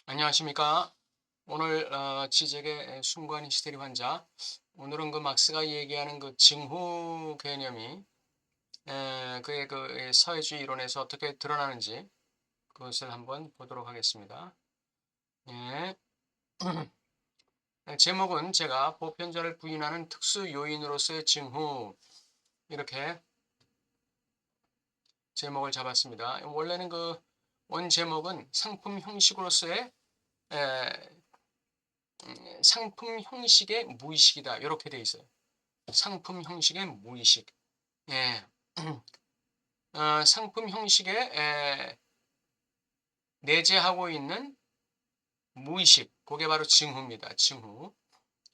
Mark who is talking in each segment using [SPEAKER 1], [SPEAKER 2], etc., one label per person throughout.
[SPEAKER 1] 안녕하십니까. 오늘 지적의 순간 히스테리 환자. 오늘은 그 막스가 얘기하는 그 징후 개념이 그의 그 사회주의 이론에서 어떻게 드러나는지 그것을 한번 보도록 하겠습니다. 예. 제목은 제가 보편자를 부인하는 특수 요인으로서의 징후 이렇게 제목을 잡았습니다. 원래는 그 원 제목은 상품 형식으로서의 상품 형식의 무의식이다. 이렇게 돼 있어요. 상품 형식의 무의식. 예. 상품 형식에 내재하고 있는 무의식. 그게 바로 징후입니다. 징후.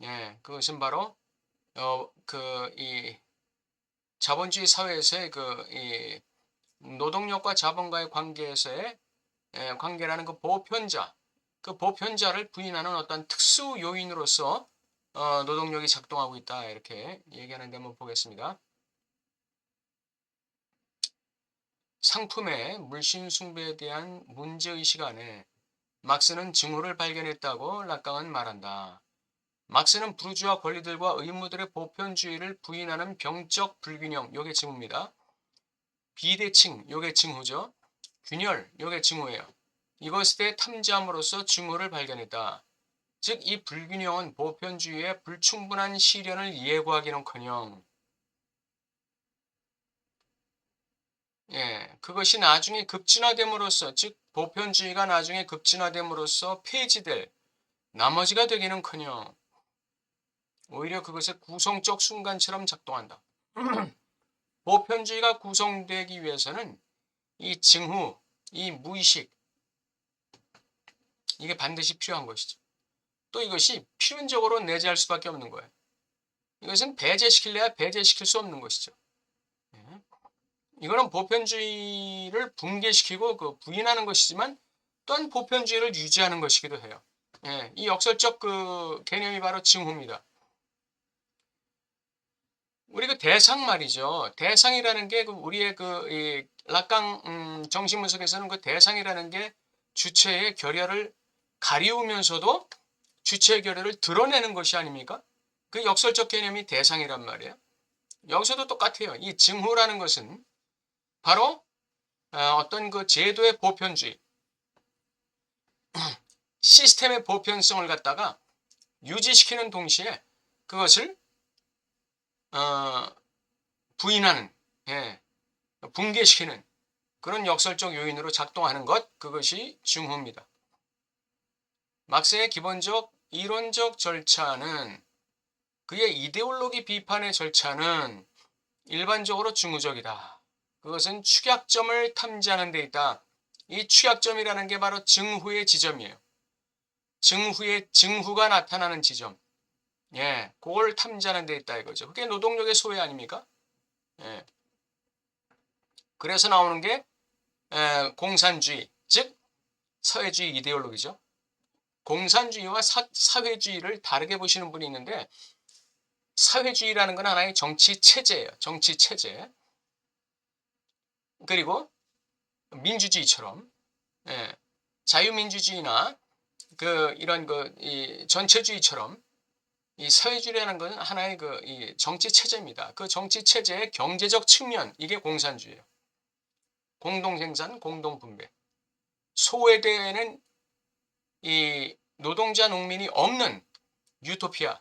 [SPEAKER 1] 예. 그것은 바로 이 자본주의 사회에서의 이 노동력과 자본과의 관계에서의 관계라는 그 보편자. 그 보편자를 부인하는 어떤 특수 요인으로서 노동력이 작동하고 있다. 이렇게 얘기하는 데 한번 보겠습니다. 상품의 물신숭배에 대한 문제의식 안에 막스는 징후를 발견했다고 락강은 말한다. 막스는 부르주아 권리들과 의무들의 보편주의를 부인하는 병적 불균형, 요게 징후입니다. 비대칭, 요게 징후죠. 균열, 요게 징후예요. 이것에 대해 탐지함으로써 징후를 발견했다. 즉, 이 불균형은 보편주의의 불충분한 실현을 예고하기는커녕 그것이 나중에 급진화됨으로써, 즉 보편주의가 나중에 급진화됨으로써 폐지될 나머지가 되기는커녕 오히려 그것의 구성적 순간처럼 작동한다. 보편주의가 구성되기 위해서는 이 징후, 이 무의식, 이게 반드시 필요한 것이죠. 또 이것이 필연적으로 내재할 수밖에 없는 거예요. 이것은 배제시킬래야 배제시킬 수 없는 것이죠. 이거는 보편주의를 붕괴시키고 그 부인하는 것이지만 또한 보편주의를 유지하는 것이기도 해요. 이 역설적 그 개념이 바로 징후입니다. 우리 그 대상 말이죠. 대상이라는 게 우리의 이 락강 정신분석에서는 그 대상이라는 게 주체의 결여를 가리우면서도 주체의 결여를 드러내는 것이 아닙니까? 그 역설적 개념이 대상이란 말이에요. 여기서도 똑같아요. 이 징후라는 것은 바로 어떤 그 제도의 보편주의, 시스템의 보편성을 갖다가 유지시키는 동시에 그것을 부인하는, 붕괴시키는 그런 역설적 요인으로 작동하는 것, 그것이 징후입니다. 막스의 기본적 이론적 절차는 그의 이데올로기 비판의 절차는 일반적으로 징후적이다. 그것은 축약점을 탐지하는 데 있다. 이 축약점이라는 게 바로 징후의 지점이에요. 징후가 나타나는 지점. 그걸 탐지하는 데 있다 이거죠. 그게 노동력의 소외 아닙니까? 그래서 나오는 게 공산주의, 즉 사회주의 이데올로기죠. 공산주의와 사회주의를 다르게 보시는 분이 있는데 사회주의라는 건 하나의 정치 체제예요. 정치 체제. 그리고 민주주의처럼 자유민주주의나 이런 이 전체주의처럼 이 사회주의라는 것은 하나의 이 정치 체제입니다. 그 정치 체제의 경제적 측면, 이게 공산주의예요. 공동생산, 공동분배. 소외되는 이 노동자 농민이 없는 유토피아.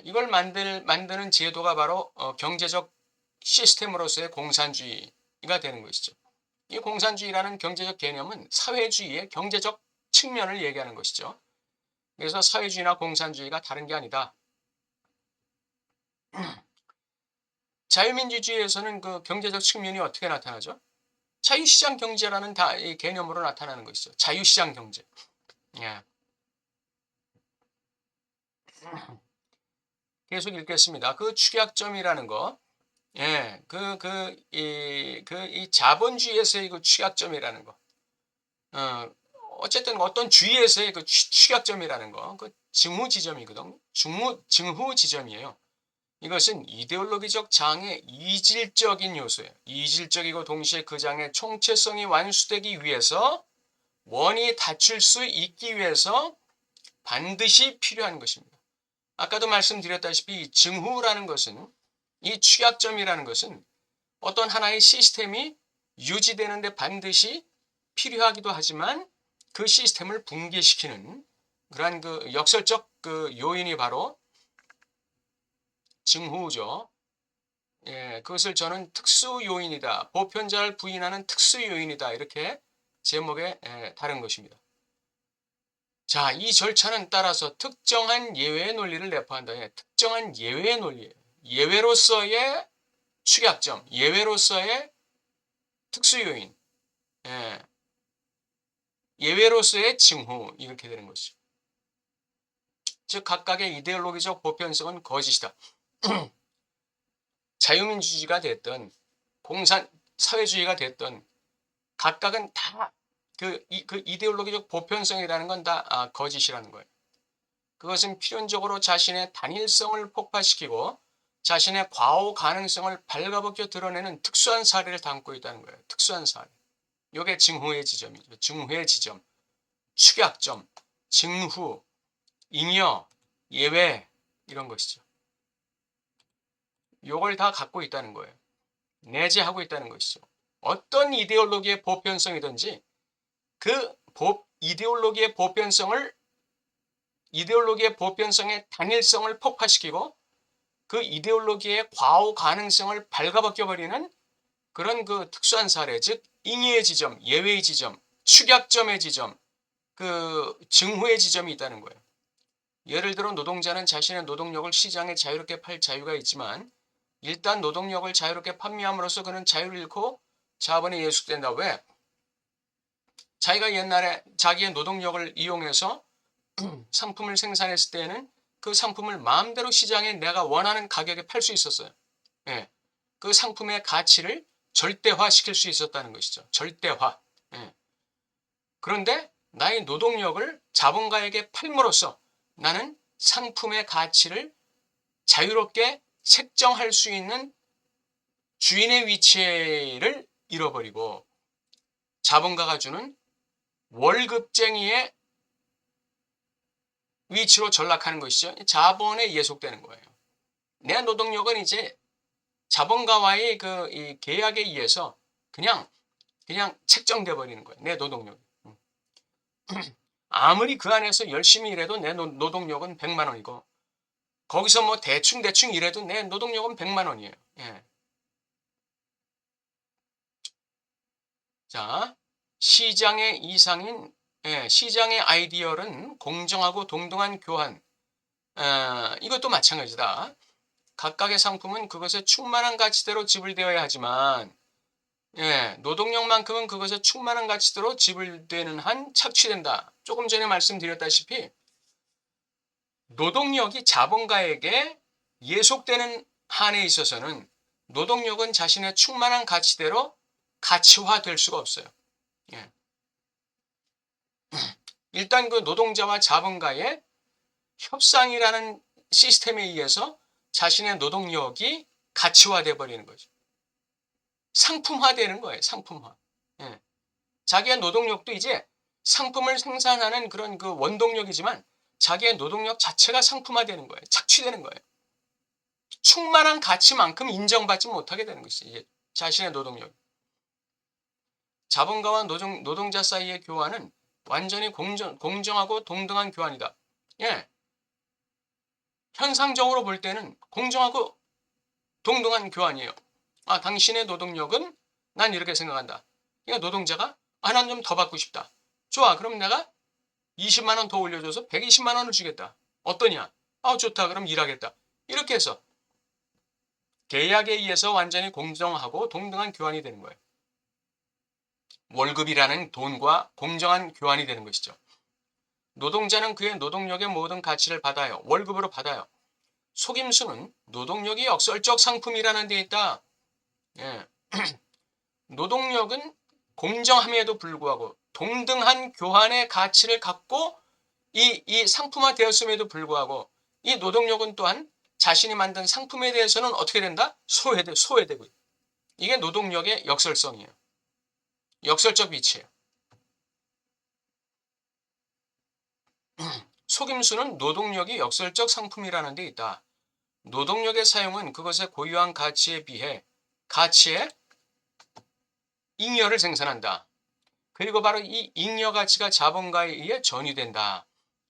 [SPEAKER 1] 이걸 만드는 제도가 바로 경제적 시스템으로서의 공산주의가 되는 것이죠. 이 공산주의라는 경제적 개념은 사회주의의 경제적 측면을 얘기하는 것이죠. 그래서 사회주의나 공산주의가 다른 게 아니다. 자유민주주의에서는 그 경제적 측면이 어떻게 나타나죠? 자유시장 경제라는 이 개념으로 나타나는 것이죠. 자유시장 경제. 계속 읽겠습니다. 그 축약점이라는 거, 이 자본주의에서의 그 축약점이라는 거, 어쨌든 어떤 주의에서의 그 축약점이라는 거, 그 징후 지점이거든. 징후 지점이에요. 이것은 이데올로기적 장의 이질적인 요소예요. 이질적이고 동시에 그 장의 총체성이 완수되기 위해서 원이 닫힐 수 있기 위해서 반드시 필요한 것입니다. 아까도 말씀드렸다시피 증후라는 것은, 이 축약점이라는 것은 어떤 하나의 시스템이 유지되는데 반드시 필요하기도 하지만 그 시스템을 붕괴시키는 그러한 그 역설적 그 요인이 바로 증후죠. 예, 그것을 저는 특수 요인이다, 보편자를 부인하는 특수 요인이다, 이렇게 제목에 다른 것입니다. 자, 이 절차는 따라서 특정한 예외의 논리를 내포한다. 예, 특정한 예외의 논리예요. 예외로서의 축약점, 예외로서의 특수 요인, 예, 예외로서의 징후, 이렇게 되는 것이죠. 즉 각각의 이데올로기적 보편성은 거짓이다. 자유민주주의가 됐든 공산사회주의가 됐든 각각은 다 그 이데올로기적 보편성이라는 건 다 거짓이라는 거예요. 그것은 필연적으로 자신의 단일성을 폭파시키고 자신의 과오 가능성을 발가벗겨 드러내는 특수한 사례를 담고 있다는 거예요. 특수한 사례. 이게 증후의 지점이죠. 증후의 지점, 축약점, 증후, 잉여, 예외, 이런 것이죠. 이걸 다 갖고 있다는 거예요. 내재하고 있다는 것이죠. 어떤 이데올로기의 보편성이든지 그 이데올로기의 보편성의 단일성을 폭파시키고 그 이데올로기의 과오 가능성을 발가벗겨버리는 그런 그 특수한 사례, 즉 잉여의 지점, 예외의 지점, 축약점의 지점, 그 증후의 지점이 있다는 거예요. 예를 들어 노동자는 자신의 노동력을 시장에 자유롭게 팔 자유가 있지만 일단 노동력을 자유롭게 판매함으로써 그는 자유를 잃고 자본에 예속된다. 왜? 자기가 옛날에 자기의 노동력을 이용해서 상품을 생산했을 때에는 그 상품을 마음대로 시장에 내가 원하는 가격에 팔 수 있었어요. 예. 그 상품의 가치를 절대화시킬 수 있었다는 것이죠. 절대화. 예. 그런데 나의 노동력을 자본가에게 팔므로써 나는 상품의 가치를 자유롭게 책정할 수 있는 주인의 위치를 잃어버리고 자본가가 주는 월급쟁이의 위치로 전락하는 것이죠. 자본에 예속되는 거예요. 내 노동력은 이제 자본가와의 이 계약에 의해서 그냥 책정돼 버리는 거예요. 내 노동력. 아무리 그 안에서 열심히 일해도 내 노동력은 100만 원이고 거기서 뭐 대충 일해도 내 노동력은 100만 원이에요. 예. 자, 시장의 이상인 시장의 아이디어는 공정하고 동등한 교환. 이것도 마찬가지다. 각각의 상품은 그것의 충만한 가치대로 지불되어야 하지만 노동력만큼은 그것의 충만한 가치대로 지불되는 한 착취된다. 조금 전에 말씀드렸다시피 노동력이 자본가에게 예속되는 한에 있어서는 노동력은 자신의 충만한 가치대로 가치화될 수가 없어요. 예. 일단 그 노동자와 자본가의 협상이라는 시스템에 의해서 자신의 노동력이 가치화돼 버리는 거죠. 상품화되는 거예요. 상품화. 예. 자기의 노동력도 이제 상품을 생산하는 그런 그 원동력이지만 자기의 노동력 자체가 상품화되는 거예요. 착취되는 거예요. 충만한 가치만큼 인정받지 못하게 되는 것이죠. 자신의 노동력. 자본가와 노동자 사이의 교환은 완전히 공정하고 동등한 교환이다. 예. 현상적으로 볼 때는 공정하고 동등한 교환이에요. 당신의 노동력은 난 이렇게 생각한다. 그러니까 노동자가 난 좀 더 받고 싶다. 좋아. 그럼 내가 20만 원 더 올려줘서 120만 원을 주겠다. 어떠냐? 좋다. 그럼 일하겠다. 이렇게 해서 계약에 의해서 완전히 공정하고 동등한 교환이 되는 거예요. 월급이라는 돈과 공정한 교환이 되는 것이죠. 노동자는 그의 노동력의 모든 가치를 받아요. 월급으로 받아요. 속임수는 노동력이 역설적 상품이라는 데 있다. 예. 노동력은 공정함에도 불구하고 동등한 교환의 가치를 갖고 이 상품화되었음에도 불구하고 이 노동력은 또한 자신이 만든 상품에 대해서는 어떻게 된다? 소외되고. 이게 노동력의 역설성이에요. 역설적 위치예요. 속임수는 노동력이 역설적 상품이라는 데 있다. 노동력의 사용은 그것의 고유한 가치에 비해 가치의 잉여를 생산한다. 그리고 바로 이 잉여 가치가 자본가에 의해 전이된다.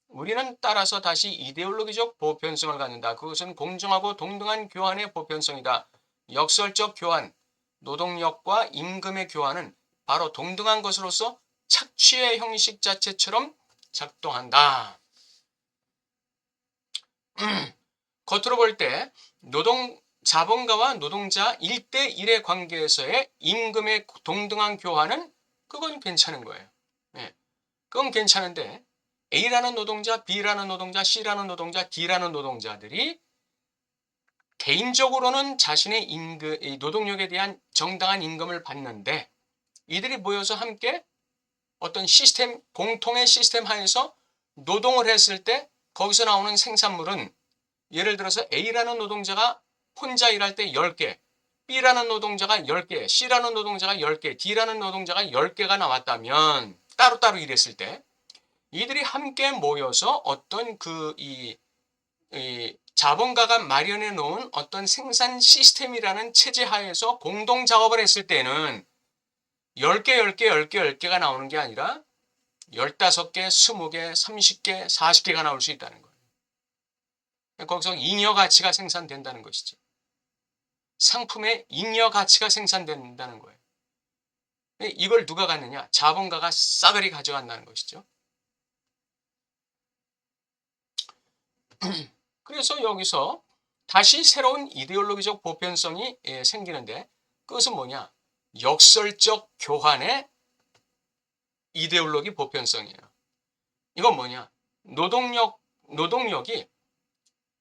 [SPEAKER 1] 우리는 따라서 다시 이데올로기적 보편성을 갖는다. 그것은 공정하고 동등한 교환의 보편성이다. 역설적 교환, 노동력과 임금의 교환은 바로 동등한 것으로서 착취의 형식 자체처럼 작동한다. 겉으로 볼 때 자본가와 노동자 1대1의 관계에서의 임금의 동등한 교환은 그건 괜찮은 거예요. 네, 그건 괜찮은데 A라는 노동자, B라는 노동자, C라는 노동자, D라는 노동자들이 개인적으로는 자신의 노동력에 대한 정당한 임금을 받는데 이들이 모여서 함께 어떤 시스템, 공통의 시스템 하에서 노동을 했을 때 거기서 나오는 생산물은 예를 들어서 A라는 노동자가 혼자 일할 때 10개, B라는 노동자가 10개, C라는 노동자가 10개, D라는 노동자가 10개가 나왔다면 따로따로 일했을 때 이들이 함께 모여서 어떤 이 자본가가 마련해 놓은 어떤 생산 시스템이라는 체제 하에서 공동 작업을 했을 때는 10개, 10개, 10개, 10개가 나오는 게 아니라 15개, 20개, 30개, 40개가 나올 수 있다는 거예요. 거기서 잉여 가치가 생산된다는 것이지. 상품의 잉여 가치가 생산된다는 거예요. 이걸 누가 갖느냐? 자본가가 싸그리 가져간다는 것이죠. 그래서 여기서 다시 새로운 이데올로기적 보편성이 생기는데 그것은 뭐냐? 역설적 교환의 이데올로기 보편성이에요. 이건 뭐냐? 노동력이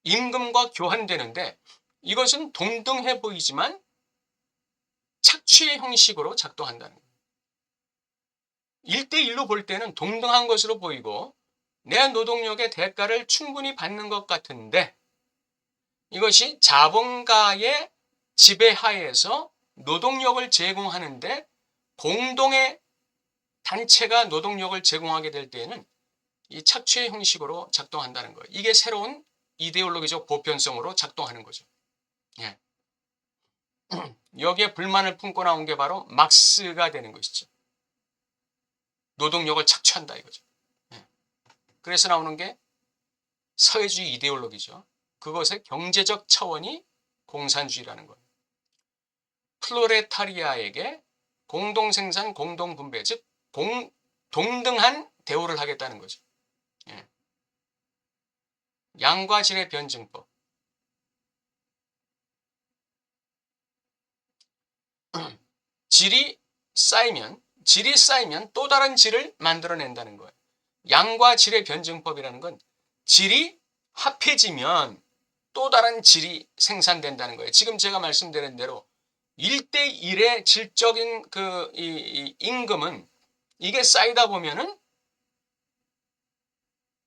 [SPEAKER 1] 임금과 교환되는데 이것은 동등해 보이지만 착취의 형식으로 작동한다는 거예요. 1대1로 볼 때는 동등한 것으로 보이고 내 노동력의 대가를 충분히 받는 것 같은데 이것이 자본가의 지배하에서 노동력을 제공하는데 공동의 단체가 노동력을 제공하게 될 때에는 이 착취의 형식으로 작동한다는 거예요. 이게 새로운 이데올로기적 보편성으로 작동하는 거죠. 예. 여기에 불만을 품고 나온 게 바로 막스가 되는 것이죠. 노동력을 착취한다 이거죠. 예. 그래서 나오는 게 사회주의 이데올로기죠. 그것의 경제적 차원이 공산주의라는 거예요. 플로레타리아에게 공동생산, 공동분배, 즉 동등한 대우를 하겠다는 거죠. 예. 양과 질의 변증법. 질이 쌓이면 또 다른 질을 만들어낸다는 거예요. 양과 질의 변증법이라는 건 질이 합해지면 또 다른 질이 생산된다는 거예요. 지금 제가 말씀드린 대로 1대1의 질적인 이 임금은 이게 쌓이다 보면은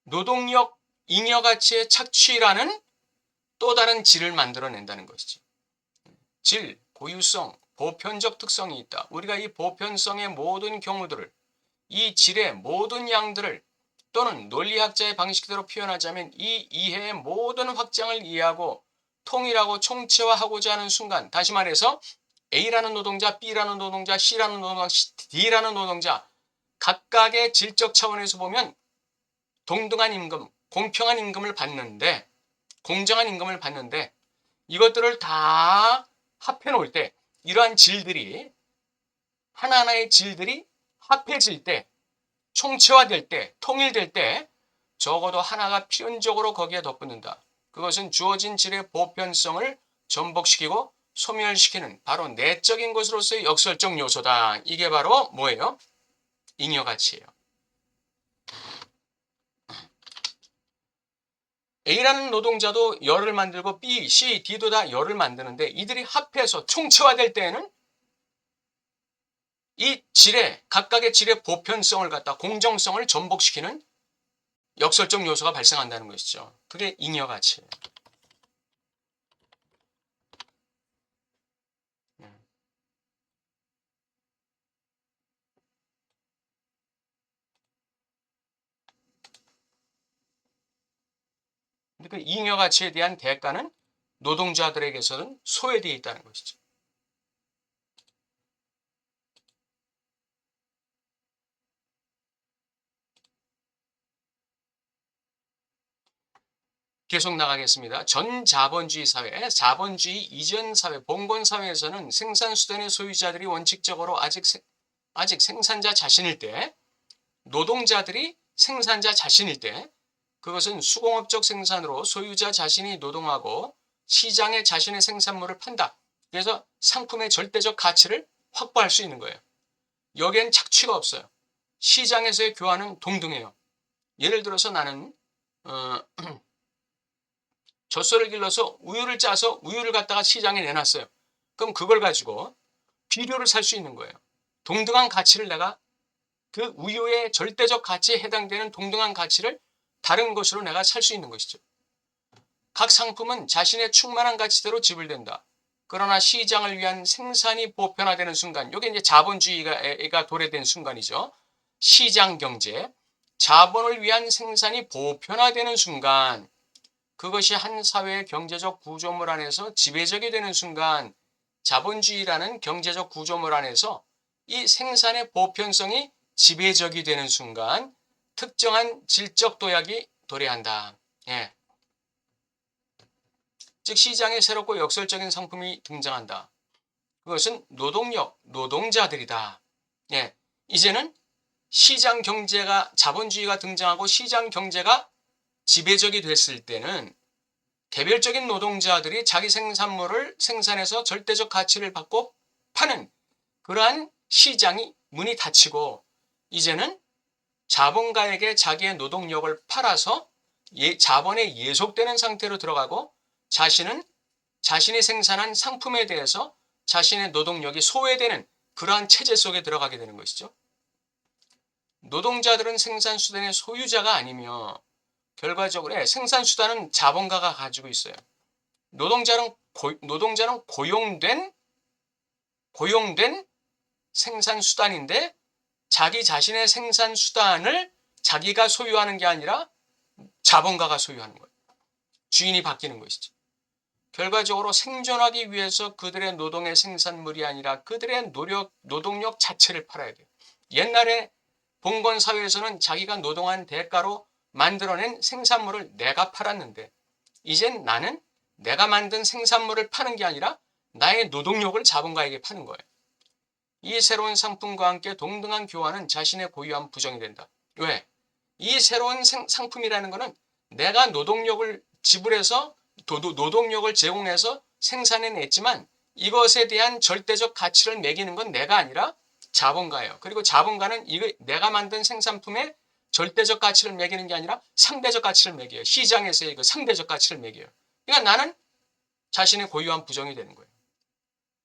[SPEAKER 1] 노동력 잉여 가치의 착취라는 또 다른 질을 만들어낸다는 것이지. 질, 고유성, 보편적 특성이 있다. 우리가 이 보편성의 모든 경우들을 이 질의 모든 양들을 또는 논리학자의 방식대로 표현하자면 이 이해의 모든 확장을 이해하고 통일하고 총체화하고자 하는 순간 다시 말해서 A라는 노동자, B라는 노동자, C라는 노동자, D라는 노동자 각각의 질적 차원에서 보면 동등한 임금, 공평한 임금을 받는데 공정한 임금을 받는데 이것들을 다 합해 놓을 때 이러한 질들이 하나하나의 질들이 합해질 때 총체화될 때 통일될 때 적어도 하나가 필연적으로 거기에 덧붙는다. 그것은 주어진 질의 보편성을 전복시키고 소멸시키는 바로 내적인 것으로서의 역설적 요소다. 이게 바로 뭐예요? 잉여 가치예요. A라는 노동자도 열을 만들고 B, C, D도 다 열을 만드는데 이들이 합해서 총체화될 때에는 이 질의 각각의 질의 보편성을 갖다 공정성을 전복시키는 역설적 요소가 발생한다는 것이죠. 그게 잉여 가치예요. 그 잉여 가치에 대한 대가는 노동자들에게서는 소외되어 있다는 것이죠. 계속 나가겠습니다. 전자본주의 사회, 자본주의 이전 사회, 봉건 사회에서는 생산수단의 소유자들이 원칙적으로 아직 생산자 자신일 때, 노동자들이 생산자 자신일 때, 그것은 수공업적 생산으로 소유자 자신이 노동하고 시장에 자신의 생산물을 판다. 그래서 상품의 절대적 가치를 확보할 수 있는 거예요. 여기엔 착취가 없어요. 시장에서의 교환은 동등해요. 예를 들어서 나는 젖소를 길러서 우유를 짜서 우유를 갖다가 시장에 내놨어요. 그럼 그걸 가지고 비료를 살 수 있는 거예요. 동등한 가치를 내가 그 우유의 절대적 가치에 해당되는 동등한 가치를 다른 것으로 내가 살 수 있는 것이죠. 각 상품은 자신의 충만한 가치대로 지불된다. 그러나 시장을 위한 생산이 보편화되는 순간, 이게 이제 자본주의가 도래된 순간이죠. 시장 경제, 자본을 위한 생산이 보편화되는 순간, 그것이 한 사회의 경제적 구조물 안에서 지배적이 되는 순간, 자본주의라는 경제적 구조물 안에서 이 생산의 보편성이 지배적이 되는 순간 특정한 질적 도약이 도래한다. 예. 즉 시장에 새롭고 역설적인 상품이 등장한다. 그것은 노동력, 노동자들이다. 예. 이제는 시장 경제가 자본주의가 등장하고 시장 경제가 지배적이 됐을 때는 개별적인 노동자들이 자기 생산물을 생산해서 절대적 가치를 받고 파는 그러한 시장이 문이 닫히고 이제는 자본가에게 자기의 노동력을 팔아서 자본에 예속되는 상태로 들어가고 자신은 자신이 생산한 상품에 대해서 자신의 노동력이 소외되는 그러한 체제 속에 들어가게 되는 것이죠. 노동자들은 생산수단의 소유자가 아니며 결과적으로 생산수단은 자본가가 가지고 있어요. 노동자는 고용된 생산수단인데 자기 자신의 생산수단을 자기가 소유하는 게 아니라 자본가가 소유하는 거예요. 주인이 바뀌는 것이죠. 결과적으로 생존하기 위해서 그들의 노동의 생산물이 아니라 그들의 노동력 자체를 팔아야 돼요. 옛날에 봉건 사회에서는 자기가 노동한 대가로 만들어낸 생산물을 내가 팔았는데 이젠 나는 내가 만든 생산물을 파는 게 아니라 나의 노동력을 자본가에게 파는 거예요. 이 새로운 상품과 함께 동등한 교환은 자신의 고유한 부정이 된다. 왜? 이 새로운 상품이라는 것은 내가 노동력을 지불해서 노동력을 제공해서 생산해냈지만 이것에 대한 절대적 가치를 매기는 건 내가 아니라 자본가예요. 그리고 자본가는 내가 만든 생산품에 절대적 가치를 매기는 게 아니라 상대적 가치를 매겨요. 시장에서의 그 상대적 가치를 매겨요. 그러니까 나는 자신의 고유한 부정이 되는 거예요.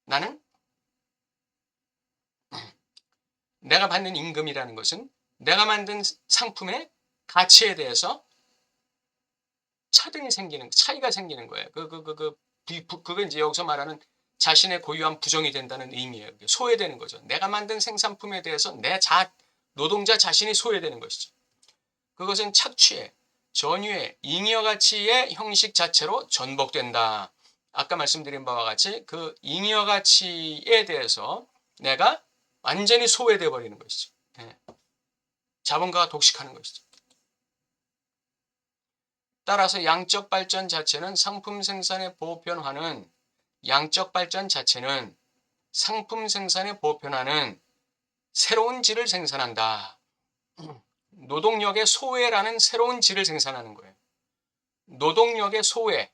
[SPEAKER 1] 나는 내가 받는 임금이라는 것은 내가 만든 상품의 가치에 대해서 차이가 생기는 거예요. 그게 이제 여기서 말하는 자신의 고유한 부정이 된다는 의미예요. 소외되는 거죠. 내가 만든 생산품에 대해서 노동자 자신이 소외되는 것이죠. 그것은 착취의, 전유의, 잉여 가치의 형식 자체로 전복된다. 아까 말씀드린 바와 같이 그 잉여 가치에 대해서 내가 완전히 소외돼 버리는 것이죠. 예. 자본가가 독식하는 것이죠. 따라서 양적 발전 자체는 상품 생산의 보편화는 새로운 질을 생산한다. 노동력의 소외라는 새로운 질을 생산하는 거예요. 노동력의 소외,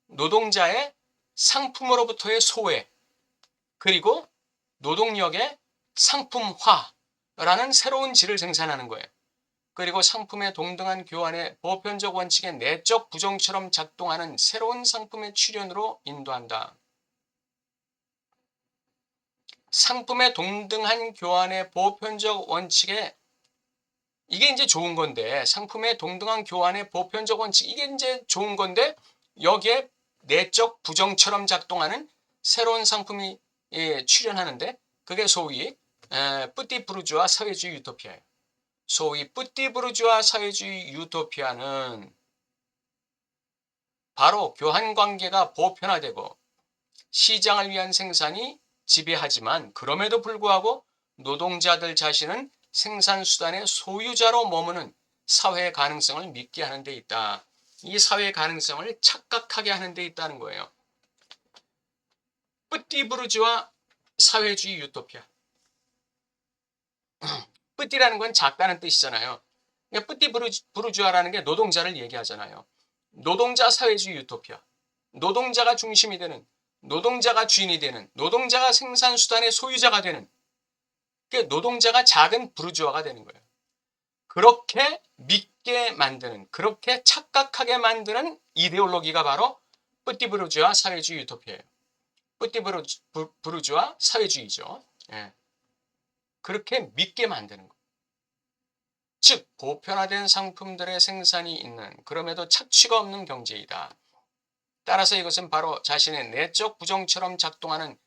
[SPEAKER 1] 노동자의 상품으로부터의 소외, 그리고 노동력의 상품화라는 새로운 질을 생산하는 거예요. 그리고 상품의 동등한 교환의 보편적 원칙의 내적 부정처럼 작동하는 새로운 상품의 출현으로 인도한다. 상품의 동등한 교환의 보편적 원칙에 이게 이제 좋은 건데 상품의 동등한 교환의 보편적 원칙 이게 이제 좋은 건데 여기에 내적 부정처럼 작동하는 새로운 상품이 출현하는데 그게 소위 뿌띠부르주아 사회주의 유토피아예요. 소위 뿌띠부르주아 사회주의 유토피아는 바로 교환관계가 보편화되고 시장을 위한 생산이 지배하지만 그럼에도 불구하고 노동자들 자신은 생산수단의 소유자로 머무는 사회의 가능성을 믿게 하는 데 있다. 이 사회의 가능성을 착각하게 하는 데 있다는 거예요. 뿌띠부르주아 사회주의 유토피아. 뿌띠라는 건 작다는 뜻이잖아요. 그러니까 뿌띠부르주아라는 게 노동자를 얘기하잖아요. 노동자 사회주의 유토피아. 노동자가 중심이 되는, 노동자가 주인이 되는, 노동자가 생산수단의 소유자가 되는, 노동자가 작은 부르주아가 되는 거예요. 그렇게 믿게 만드는, 그렇게 착각하게 만드는 이데올로기가 바로 뿌띠부르주아 사회주의 유토피아예요. 뿌띠부르주아 사회주의죠. 예. 그렇게 믿게 만드는 거예요. 즉 보편화된 상품들의 생산이 있는, 그럼에도 착취가 없는 경제이다. 따라서 이것은 바로 자신의 내적 부정처럼 작동하는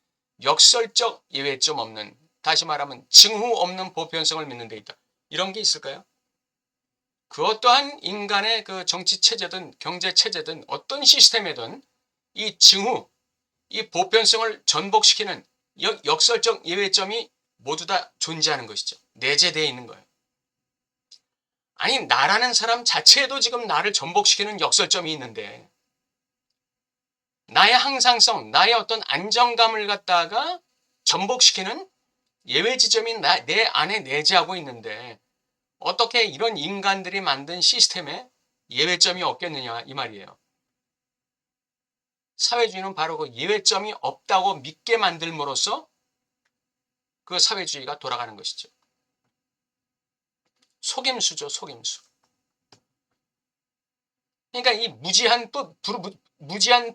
[SPEAKER 1] 역설적 예외점 없는, 다시 말하면 징후 없는 보편성을 믿는 데 있다. 이런 게 있을까요? 그 어떠한 인간의 그 정치 체제든 경제 체제든 어떤 시스템이든 이 징후, 이 보편성을 전복시키는 역설적 예외점이 모두 다 존재하는 것이죠. 내재되어 있는 거예요. 아니, 나라는 사람 자체에도 지금 나를 전복시키는 역설점이 있는데, 나의 항상성, 나의 어떤 안정감을 갖다가 전복시키는 예외 지점이 내 안에 내재하고 있는데, 어떻게 이런 인간들이 만든 시스템에 예외점이 없겠느냐, 이 말이에요. 사회주의는 바로 그 예외점이 없다고 믿게 만들므로써 그 사회주의가 돌아가는 것이죠. 속임수죠, 속임수. 그러니까 이 무지한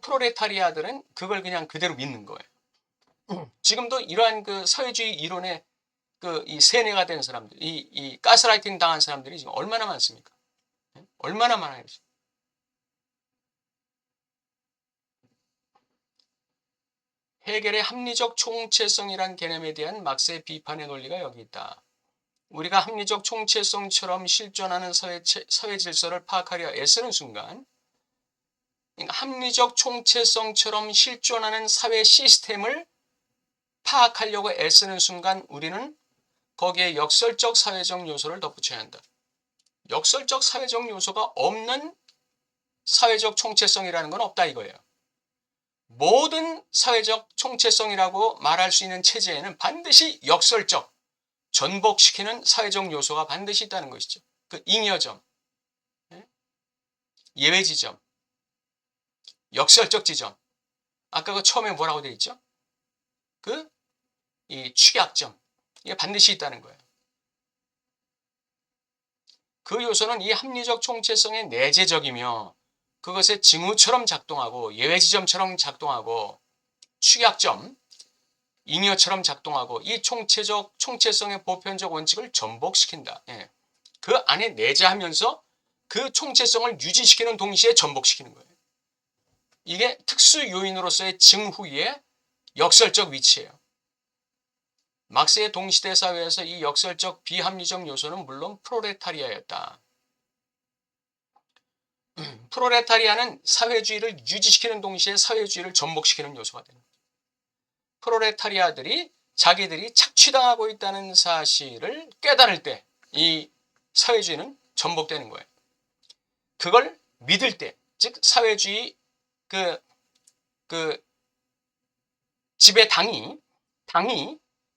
[SPEAKER 1] 프로레타리아들은 그걸 그냥 그대로 믿는 거예요. 지금도 이러한 그 사회주의 이론에 이 세뇌가 된 사람들, 이 가스라이팅 당한 사람들이 지금 얼마나 많습니까? 얼마나 많아요. 헤겔의 합리적 총체성이란 개념에 대한 막스의 비판의 논리가 여기 있다. 우리가 합리적 총체성처럼 실존하는 사회 질서를 파악하려 애쓰는 순간, 그러니까 합리적 총체성처럼 실존하는 사회 시스템을 파악하려고 애쓰는 순간 우리는 거기에 역설적 사회적 요소를 덧붙여야 한다. 역설적 사회적 요소가 없는 사회적 총체성이라는 건 없다 이거예요. 모든 사회적 총체성이라고 말할 수 있는 체제에는 반드시 역설적, 전복시키는 사회적 요소가 반드시 있다는 것이죠. 그 잉여점, 예외 지점, 역설적 지점. 아까 그 처음에 뭐라고 되어 있죠? 이 축약점. 이게 반드시 있다는 거예요. 그 요소는 이 합리적 총체성의 내재적이며 그것의 징후처럼 작동하고 예외 지점처럼 작동하고 축약점, 잉여처럼 작동하고 이 총체성의 보편적 원칙을 전복시킨다. 예. 그 안에 내재하면서 그 총체성을 유지시키는 동시에 전복시키는 거예요. 이게 특수 요인으로서의 징후의 역설적 위치예요. 막스의 동시대 사회에서 이 역설적 비합리적 요소는 물론 프로레타리아였다. 프로레타리아는 사회주의를 유지시키는 동시에 사회주의를 전복시키는 요소가 됩니다. 프로레타리아들이 자기들이 착취당하고 있다는 사실을 깨달을 때 이 사회주의는 전복되는 거예요. 그걸 믿을 때, 즉 사회주의 지배 당이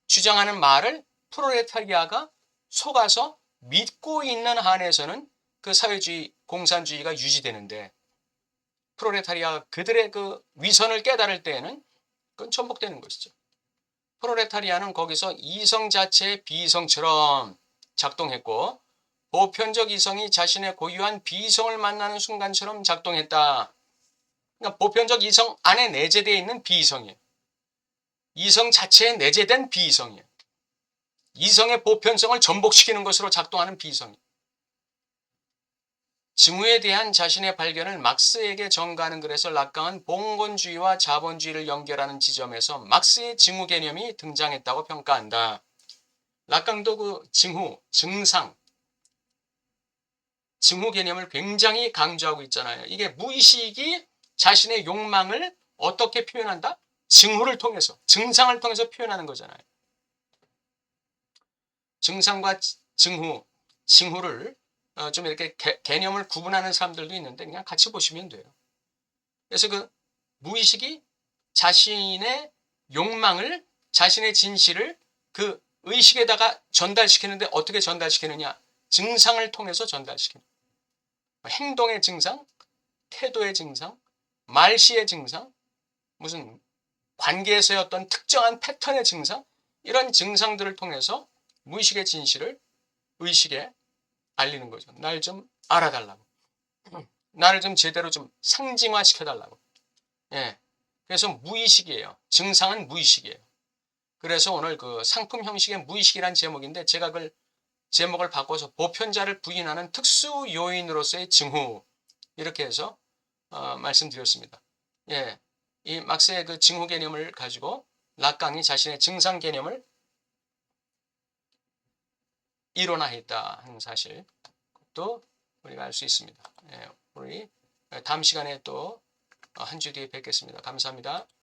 [SPEAKER 1] 주장하는 말을 프로레타리아가 속아서 믿고 있는 한에서는 그 사회주의 공산주의가 유지되는데, 프로레타리아가 그들의 그 위선을 깨달을 때에는 그건 전복되는 것이죠. 프로레타리아는 거기서 이성 자체의 비이성처럼 작동했고 보편적 이성이 자신의 고유한 비이성을 만나는 순간처럼 작동했다. 그러니까 보편적 이성 안에 내재되어 있는 비이성이에요. 이성 자체에 내재된 비이성이에요. 이성의 보편성을 전복시키는 것으로 작동하는 비이성이에요. 징후에 대한 자신의 발견을 막스에게 전가하는 글에서 락강은 봉건주의와 자본주의를 연결하는 지점에서 막스의 징후 개념이 등장했다고 평가한다. 락강도 그 징후, 증상, 징후 개념을 굉장히 강조하고 있잖아요. 이게 무의식이 자신의 욕망을 어떻게 표현한다? 징후를 통해서, 증상을 통해서 표현하는 거잖아요. 증상과 징후, 징후를 좀 이렇게 개념을 구분하는 사람들도 있는데 그냥 같이 보시면 돼요. 그래서 그 무의식이 자신의 욕망을, 자신의 진실을 그 의식에다가 전달시키는데 어떻게 전달시키느냐? 증상을 통해서 전달시킵니다. 행동의 증상, 태도의 증상, 말시의 증상, 무슨 관계에서의 어떤 특정한 패턴의 증상, 이런 증상들을 통해서 무의식의 진실을 의식에 알리는 거죠. 날 좀 알아달라고. 나를 좀 제대로 좀 상징화 시켜달라고. 예. 그래서 무의식이에요. 증상은 무의식이에요. 그래서 오늘 그 상품 형식의 무의식이란 제목인데 제가 그걸 제목을 바꿔서 보편자를 부인하는 특수 요인으로서의 징후, 이렇게 해서 말씀드렸습니다. 예. 이 막스의 그 징후 개념을 가지고 락강이 자신의 증상 개념을 이론화했다 하는 사실 또 우리가 알 수 있습니다. 예, 우리 다음 시간에 또 한 주 뒤에 뵙겠습니다. 감사합니다.